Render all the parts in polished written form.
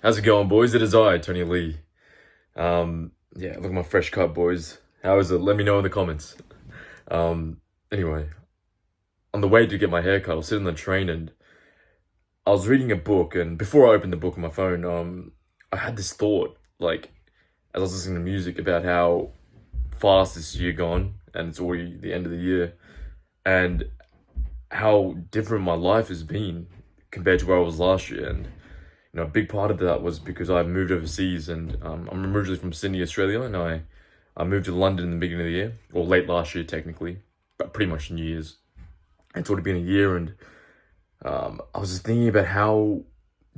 How's it going, boys? It is I, Tony Lee. Yeah, look at my fresh cut, boys. How is it? Let me know in the comments. Um, anyway, on the way to get my hair cut, I was sitting on the train and I was reading a book. And before I opened the book on my phone, I had this thought, like, as I was listening to music, about how fast this year gone, and it's already the end of the year, and how different my life has been compared to where I was last year. And a big part of that was because I moved overseas, and I'm originally from Sydney, Australia, and I moved to London in the beginning of the year, or late last year technically, but pretty much New Year's. It's already been a year, and I was just thinking about how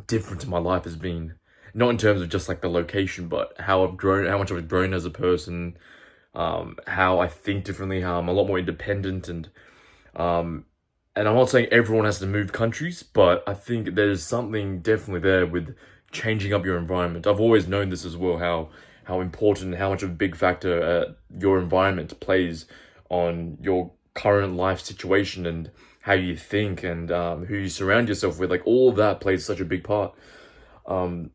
different my life has been, not in terms of just like the location, but how I've grown, how much I've grown as a person, how I think differently, how I'm a lot more independent, um, and I'm not saying everyone has to move countries, but I think there's something definitely there with changing up your environment. I've always known this as well, how important, how much of a big factor your environment plays on your current life situation and how you think and who you surround yourself with. Like all of that plays such a big part. Um,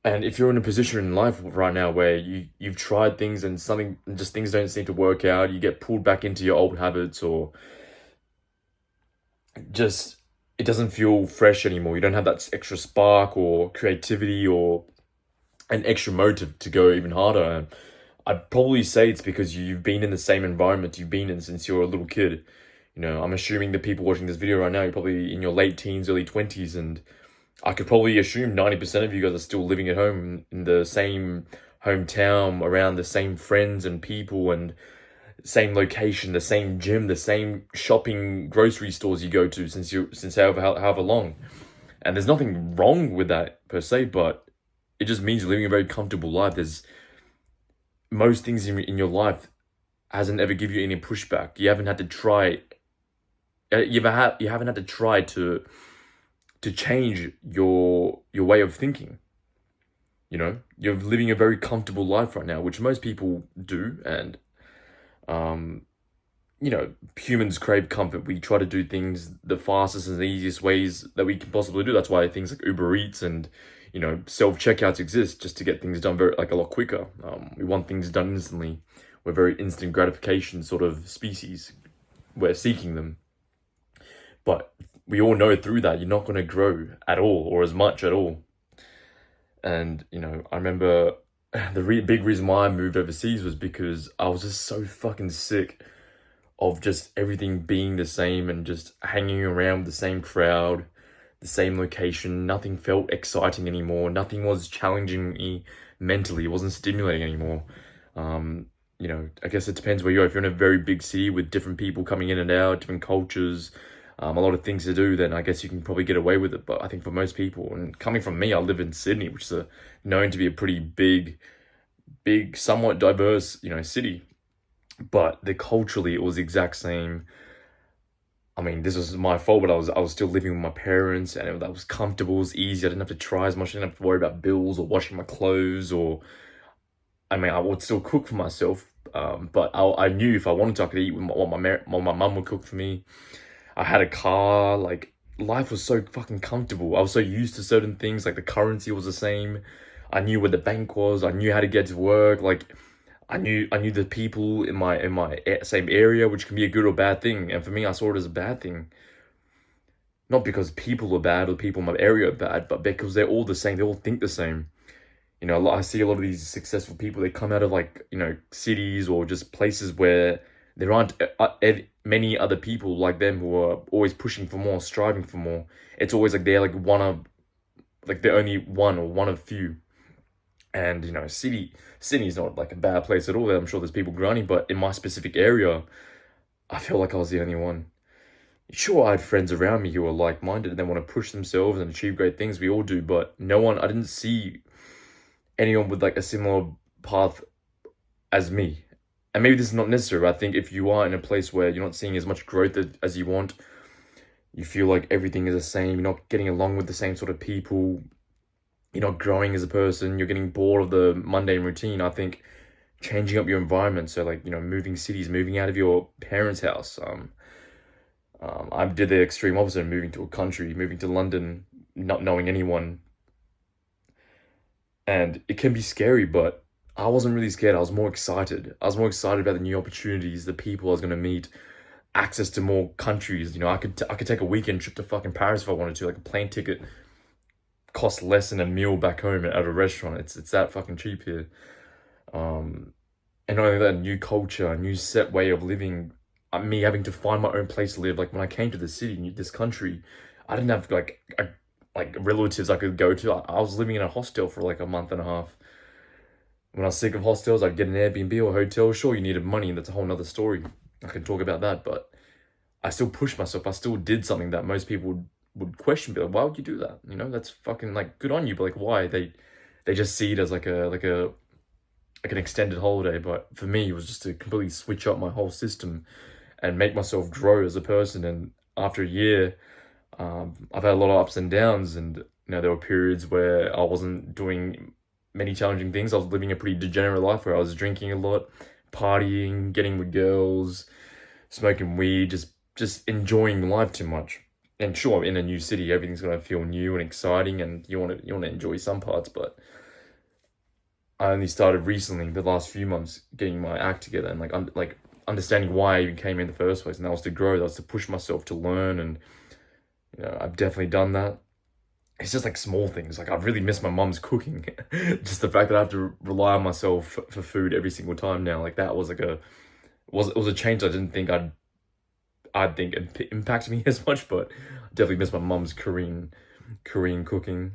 and if you're in a position in life right now where you've tried things and something just things don't seem to work out, you get pulled back into your old habits, or just it doesn't feel fresh anymore. You don't have that extra spark or creativity or an extra motive to go even harder. And I'd probably say it's because you've been in the same environment you've been in since you're a little kid. I'm assuming the people watching this video right now, you're probably in your late teens, early 20s, and I could probably assume 90% of you guys are still living at home in the same hometown, around the same friends and people, and same location, the same gym, the same shopping grocery stores you go to since however long. And there's nothing wrong with that per se, but it just means you're living a very comfortable life. There's most things in your life hasn't ever give you any pushback. You haven't had to try. You haven't had to try to change your way of thinking. You're living a very comfortable life right now, which most people do, and um, humans crave comfort. We try to do things the fastest and the easiest ways that we can possibly do. That's why things like Uber Eats and, self-checkouts exist, just to get things done very, like, a lot quicker. We want things done instantly. We're very instant gratification sort of species. We're seeking them. But we all know through that, you're not going to grow at all or as much at all. And, I remember the big reason why I moved overseas was because I was just so fucking sick of just everything being the same and just hanging around with the same crowd, the same location. Nothing felt exciting anymore. Nothing was challenging me mentally. It wasn't stimulating anymore. I guess it depends where you are. If you're in a very big city with different people coming in and out, different cultures, a lot of things to do, then I guess you can probably get away with it. But I think for most people, and coming from me, I live in Sydney, which is known to be a pretty big, somewhat diverse, city. But culturally, it was the exact same. I mean, this was my fault, but I was still living with my parents, and that was comfortable, it was easy. I didn't have to try as much. I didn't have to worry about bills or washing my clothes, or I mean, I would still cook for myself. But I knew if I wanted to, I could eat what my mum would cook for me. I had a car. Like, life was so fucking comfortable. I was so used to certain things. Like, the currency was the same. I knew where the bank was. I knew how to get to work. Like, I knew the people in my same area, which can be a good or bad thing. And for me, I saw it as a bad thing. Not because people are bad or people in my area are bad, but because they're all the same. They all think the same. I see a lot of these successful people. They come out of, like, cities or just places where there aren't many other people like them who are always pushing for more, striving for more. It's always like they're like they're only one or one of few. And Sydney's not like a bad place at all. I'm sure there's people grinding, but in my specific area, I feel like I was the only one. Sure, I had friends around me who were like-minded and they want to push themselves and achieve great things. We all do, but I didn't see anyone with like a similar path as me. And maybe this is not necessary, but I think if you are in a place where you're not seeing as much growth as you want, you feel like everything is the same, you're not getting along with the same sort of people, you're not growing as a person, you're getting bored of the mundane routine, I think changing up your environment, so like, moving cities, moving out of your parents' house. I did the extreme opposite, moving to a country, moving to London, not knowing anyone, And it can be scary, but I wasn't really scared. I was more excited. I was more excited about the new opportunities, the people I was gonna meet, access to more countries. I could take a weekend trip to fucking Paris if I wanted to. Like a plane ticket costs less than a meal back home at a restaurant. It's that fucking cheap here. Um, and not only that, new culture, a new set way of living. Me having to find my own place to live. Like when I came to the city, this country, I didn't have like relatives I could go to. I was living in a hostel for like a month and a half. When I was sick of hostels, I'd get an Airbnb or a hotel. Sure, you needed money, and that's a whole nother story. I can talk about that, but I still pushed myself. I still did something that most people would question, be like, why would you do that? That's fucking like good on you, but like why? They just see it as like an extended holiday, but for me it was just to completely switch up my whole system and make myself grow as a person. And after a year, I've had a lot of ups and downs, and there were periods where I wasn't doing many challenging things. I was living a pretty degenerate life where I was drinking a lot, partying, getting with girls, smoking weed, just enjoying life too much. And sure, in a new city, everything's gonna feel new and exciting, and you wanna enjoy some parts. But I only started recently, the last few months, getting my act together and like understanding why I even came in the first place. And that was to grow. That was to push myself to learn, and I've definitely done that. It's just like small things. Like I've really missed my mum's cooking. Just the fact that I have to rely on myself for food every single time now. Like that was it was a change I didn't think I'd think impact me as much, but I definitely miss my mum's Korean cooking.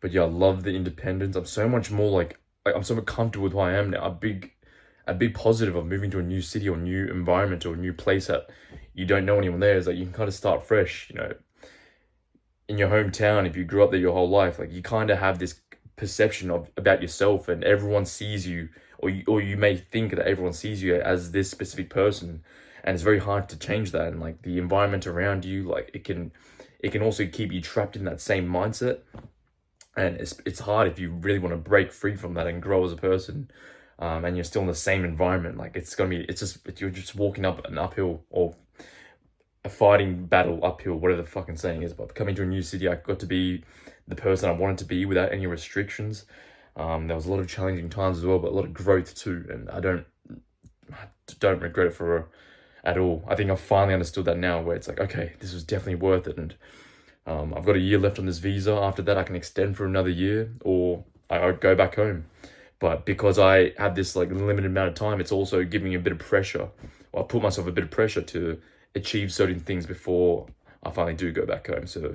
But yeah, I love the independence. I'm so much more like I'm so much comfortable with who I am now. A big positive of moving to a new city or new environment or a new place that you don't know anyone there is that you can kind of start fresh. In your hometown, if you grew up there your whole life, like you kind of have this perception about yourself, and everyone sees you, or you may think that everyone sees you as this specific person, and it's very hard to change that. And like the environment around you, like it can also keep you trapped in that same mindset, and it's hard if you really want to break free from that and grow as a person. And you're still in the same environment. Like you're just walking up an uphill, or a fighting battle uphill, whatever the fucking saying is. But coming to a new city, I got to be the person I wanted to be without any restrictions. There was a lot of challenging times as well, but a lot of growth too. And I don't regret it at all. I think I've finally understood that now, where it's like, okay, this was definitely worth it. And I've got a year left on this visa. After that, I can extend for another year, or I go back home. But because I have this like limited amount of time, it's also giving me a bit of pressure. Or I put myself a bit of pressure to achieve certain things before I finally do go back home. So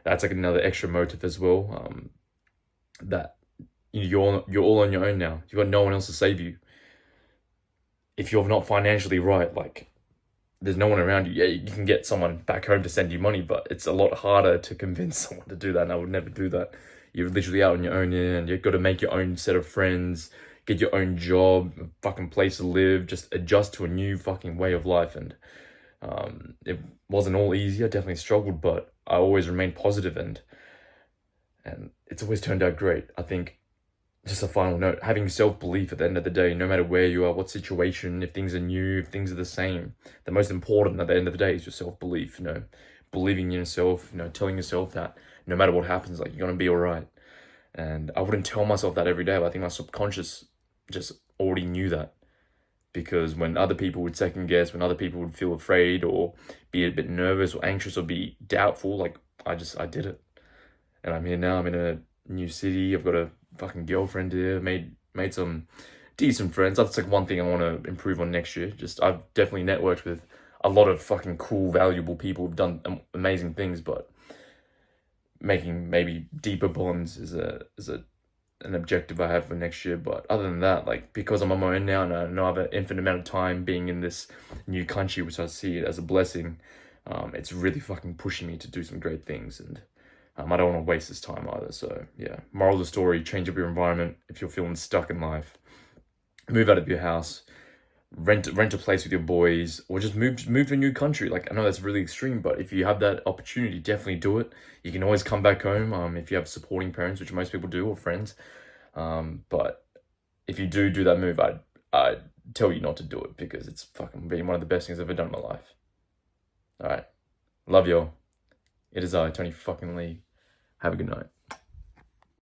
that's like another extra motive as well. That you're all on your own now. You've got no one else to save you. If you're not financially right, like there's no one around you. Yeah, you can get someone back home to send you money, but it's a lot harder to convince someone to do that. And I would never do that. You're literally out on your own, and you've got to make your own set of friends, get your own job, a fucking place to live, just adjust to a new fucking way of life. And it wasn't all easy. I definitely struggled, but I always remained positive, and it's always turned out great. I think, just a final note, having self-belief at the end of the day, no matter where you are, what situation, if things are new, if things are the same, the most important at the end of the day is your self-belief, believing in yourself, telling yourself that no matter what happens, like, you're gonna be all right. And I wouldn't tell myself that every day, but I think my subconscious just already knew that. Because when other people would second guess, when other people would feel afraid or be a bit nervous or anxious or be doubtful, like, I did it. And I'm here now, I'm in a new city, I've got a fucking girlfriend here, made some decent friends. That's like one thing I want to improve on next year. I've definitely networked with a lot of fucking cool, valuable people who've done amazing things, but making maybe deeper bonds is an objective I have for next year. But other than that, like, because I'm on my own now and I know I have an infinite amount of time being in this new country, which I see it as a blessing, it's really fucking pushing me to do some great things. And I don't want to waste this time either. So yeah, moral of the story, change up your environment if you're feeling stuck in life. Move out of your house, rent a place with your boys, or just move to a new country. Like, I know that's really extreme, but if you have that opportunity, definitely do it. You can always come back home if you have supporting parents, which most people do, or friends. But if you do that move, I'd tell you not to do it, because it's fucking been one of the best things I've ever done in my life. All right, love y'all. It is I, Tony fucking Lee. Have a good night.